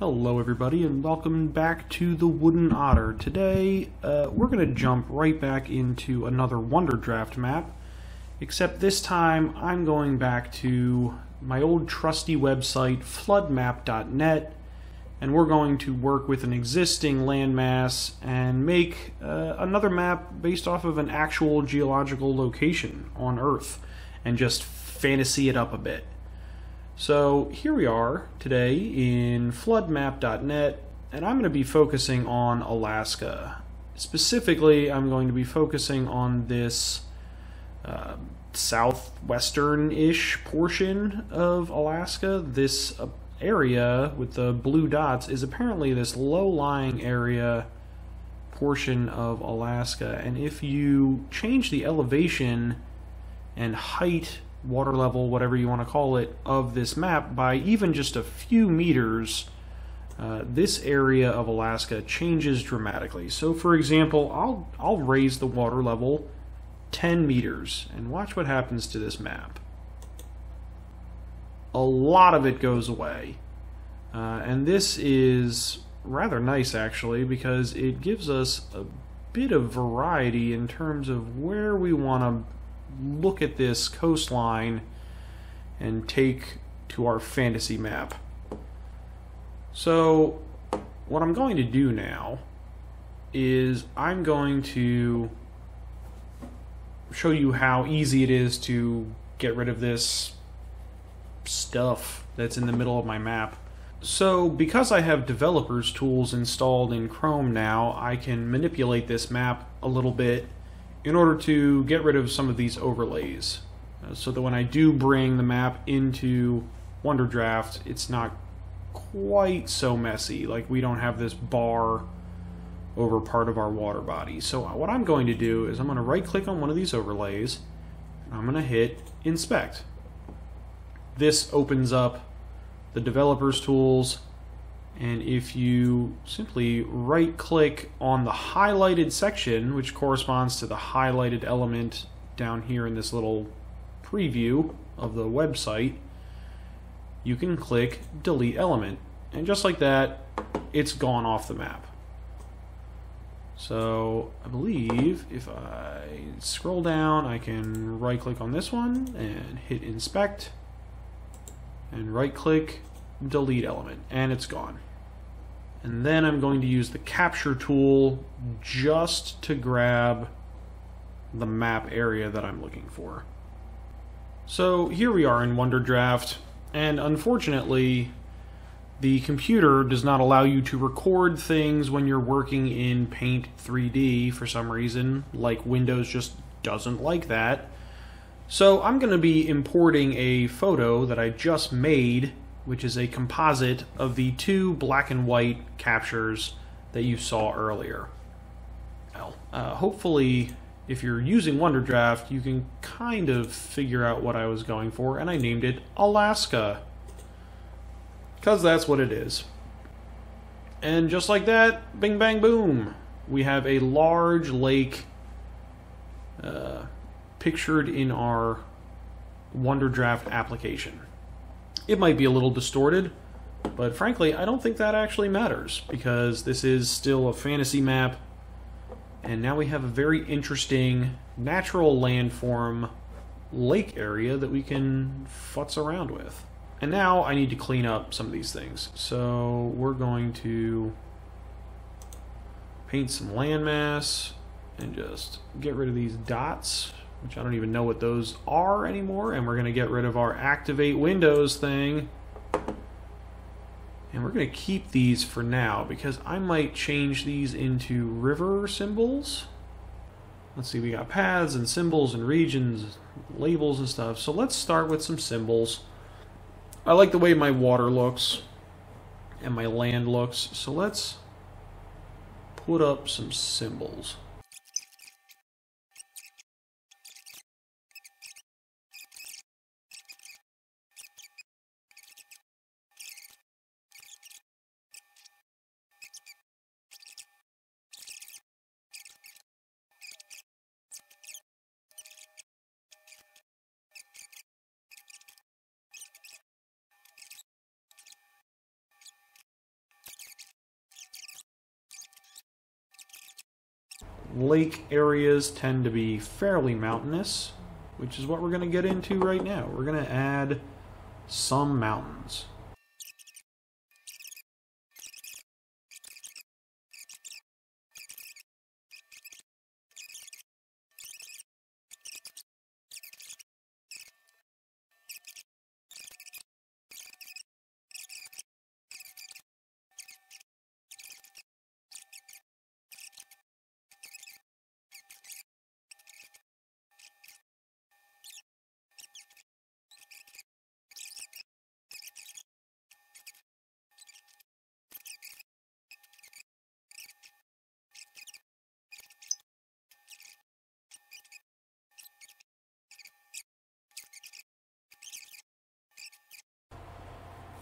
Hello everybody and welcome back to the Wooden Otter. Today we're going to jump right back into another Wonderdraft map, except this time I'm going back to my old trusty website floodmap.net, and we're going to work with an existing landmass and make another map based off of an actual geological location on Earth and just fantasy it up a bit. So here we are today in floodmap.net, and I'm going to be focusing on Alaska. Specifically, I'm going to be focusing on this southwestern-ish portion of Alaska. This area with the blue dots is apparently this low-lying area portion of Alaska, and if you change the elevation and height, water level, whatever you want to call it, of this map by even just a few meters, this area of Alaska changes dramatically. So for example, I'll raise the water level 10 meters and watch what happens to this map. A lot of it goes away, and this is rather nice actually, because it gives us a bit of variety in terms of where we want to look at this coastline and take to our fantasy map. So what I'm going to do now is I'm going to show you how easy it is to get rid of this stuff that's in the middle of my map. So because I have developers tools installed in Chrome now, I can manipulate this map a little bit in order to get rid of some of these overlays, so that when I do bring the map into Wonderdraft, it's not quite so messy. Like, we don't have this bar over part of our water body. So what I'm going to do is I'm going to right click on one of these overlays, and I'm going to hit inspect. This opens up the developers tools, and if you simply right click on the highlighted section, which corresponds to the highlighted element down here in this little preview of the website, you can click delete element, and just like that, it's gone off the map. So I believe if I scroll down, I can right click on this one and hit inspect and right click delete element, and it's gone. And then I'm going to use the capture tool just to grab the map area that I'm looking for. So here we are in Wonderdraft, and unfortunately the computer does not allow you to record things when you're working in Paint 3D for some reason. Like, Windows just doesn't like that. So I'm going to be importing a photo that I just made, which is a composite of the two black and white captures that you saw earlier. Well, hopefully, if you're using Wonderdraft, you can kind of figure out what I was going for, and I named it Alaska, because that's what it is. And just like that, bing bang boom, we have a large lake pictured in our Wonderdraft application. It might be a little distorted, but frankly, I don't think that actually matters, because this is still a fantasy map, and now we have a very interesting natural landform lake area that we can futz around with. And now I need to clean up some of these things. So we're going to paint some landmass and just get rid of these dots, which I don't even know what those are anymore, and we're going to get rid of our activate windows thing, and we're going to keep these for now because I might change these into river symbols. Let's see, we got paths and symbols and regions, labels and stuff, so let's start with some symbols. I like the way my water looks and my land looks, so let's put up some symbols. lake areas tend to be fairly mountainous, which is what we're going to get into right now. We're going to add some mountains.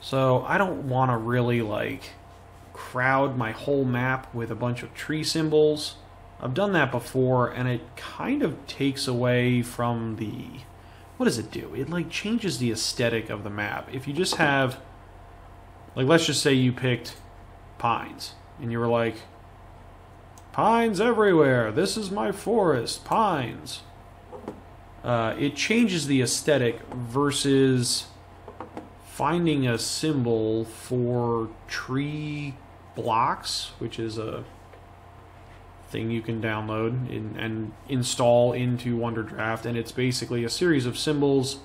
So I don't want to really like crowd my whole map with a bunch of tree symbols. I've done that before and it kind of takes away from the... What does it do? It like changes the aesthetic of the map. If you just have, like, let's just say you picked pines and you were like, pines everywhere, this is my forest, pines. It changes the aesthetic versus finding a symbol for tree blocks, which is a thing you can download and install into Wonderdraft, and it's basically a series of symbols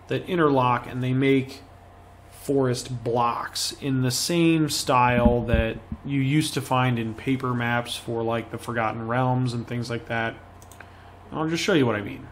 that interlock and they make forest blocks in the same style that you used to find in paper maps for like the Forgotten Realms and things like that. I'll just show you what I mean.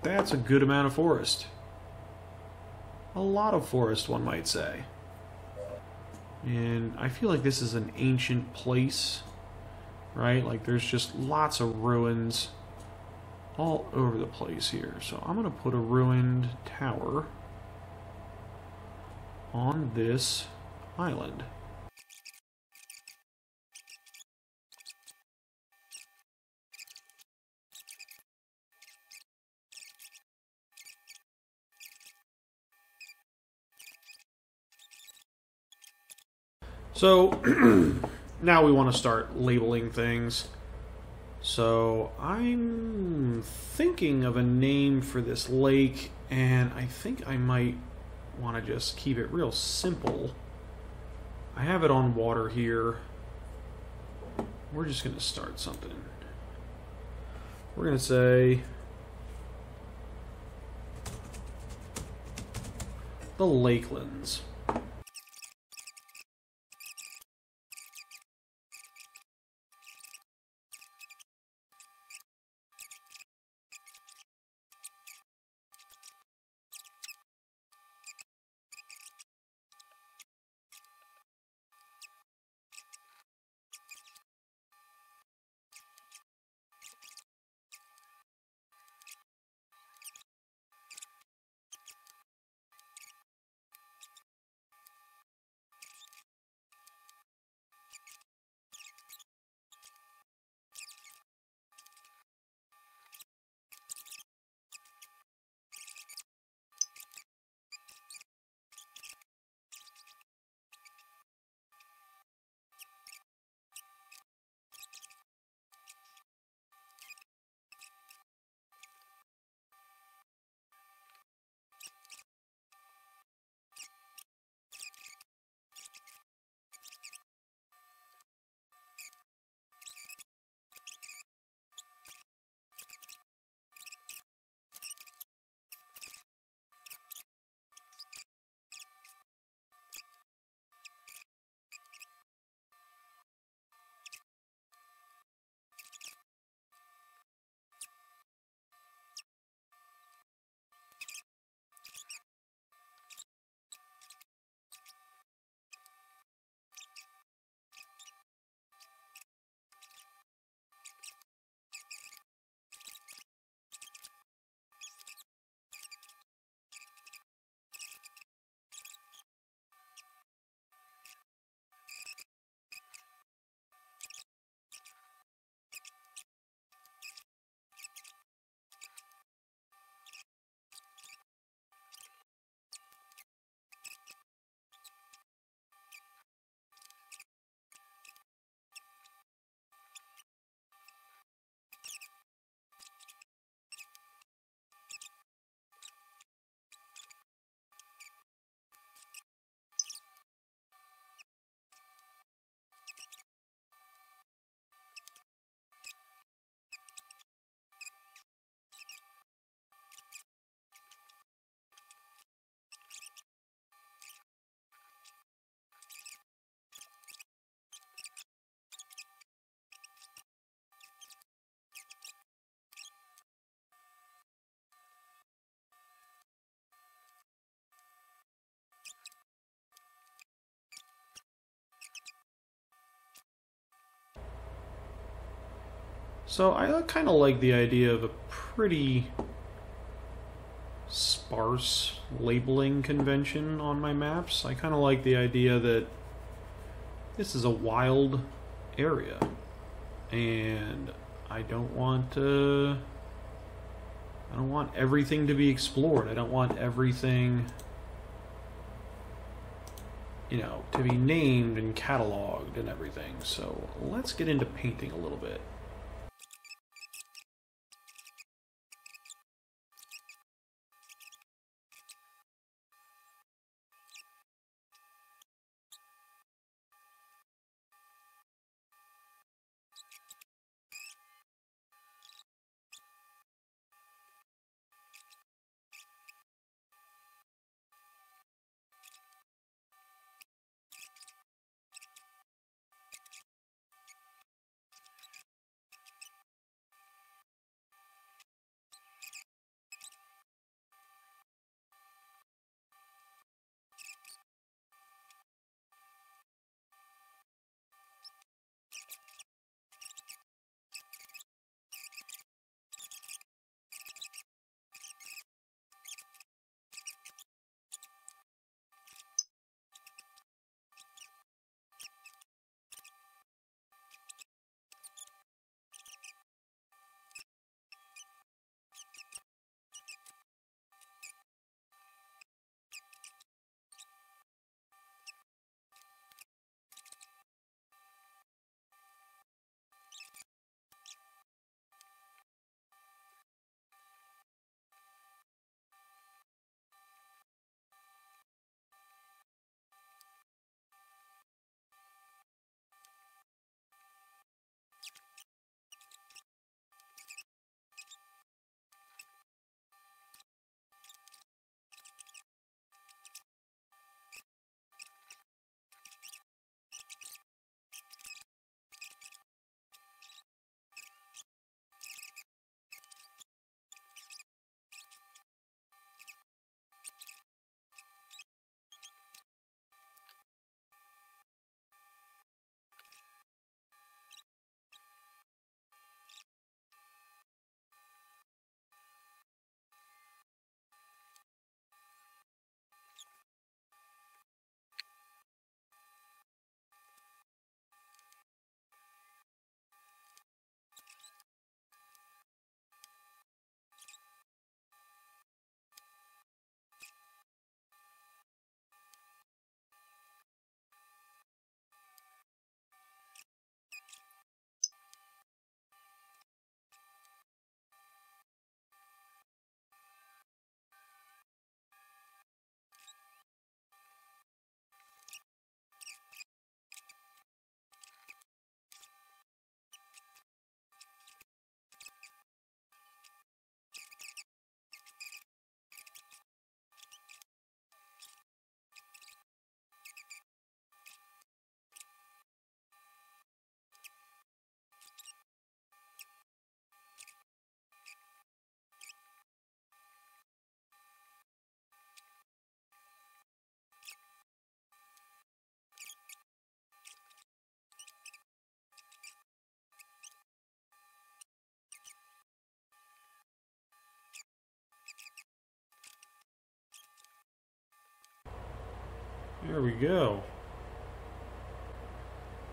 That's a good amount of forest. A lot of forest, one might say. And I feel like this is an ancient place, right? Like there's just lots of ruins all over the place here. So I'm going to put a ruined tower on this island. So now we want to start labeling things. So I'm thinking of a name for this lake, and I think I might want to just keep it real simple. I have it on water here. We're just going to start something. We're going to say the Lakelands. So I kind of like the idea of a pretty sparse labeling convention on my maps. I kind of like the idea that this is a wild area, and I don't want everything to be explored. I don't want everything, to be named and cataloged and everything. So let's get into painting a little bit. There we go.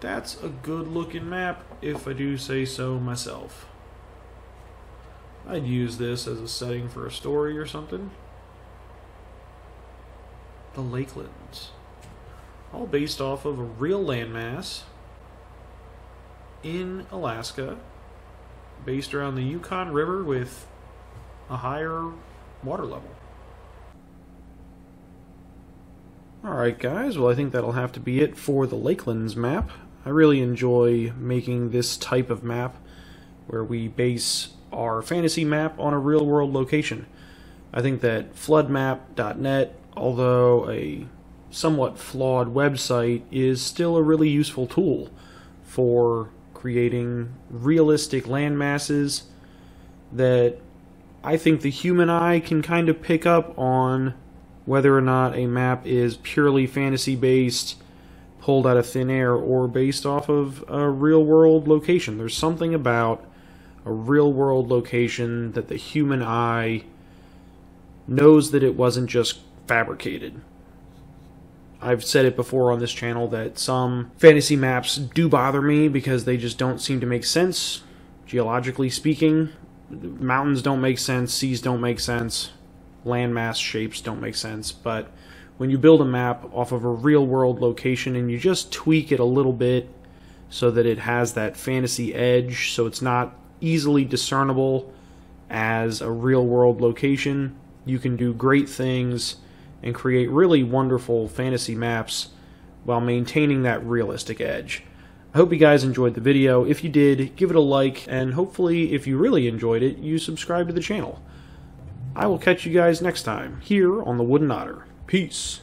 That's a good looking map, if I do say so myself. I'd use this as a setting for a story or something. The Lakelands. All based off of a real landmass in Alaska, based around the Yukon River with a higher water level. Alright guys, well I think that'll have to be it for the Lakelands map. I really enjoy making this type of map where we base our fantasy map on a real world location. I think that floodmap.net, although a somewhat flawed website, is still a really useful tool for creating realistic land masses that I think the human eye can kind of pick up on whether or not a map is purely fantasy based, pulled out of thin air, or based off of a real world location. There's something about a real world location that the human eye knows that it wasn't just fabricated. I've said it before on this channel that some fantasy maps do bother me because they just don't seem to make sense, geologically speaking. Mountains don't make sense, seas don't make sense, landmass shapes don't make sense, but when you build a map off of a real world location and you just tweak it a little bit so that it has that fantasy edge, so it's not easily discernible as a real world location, you can do great things and create really wonderful fantasy maps while maintaining that realistic edge. I hope you guys enjoyed the video. If you did, give it a like, and hopefully, if you really enjoyed it, you subscribe to the channel. I will catch you guys next time, here on the Wooden Otter. Peace.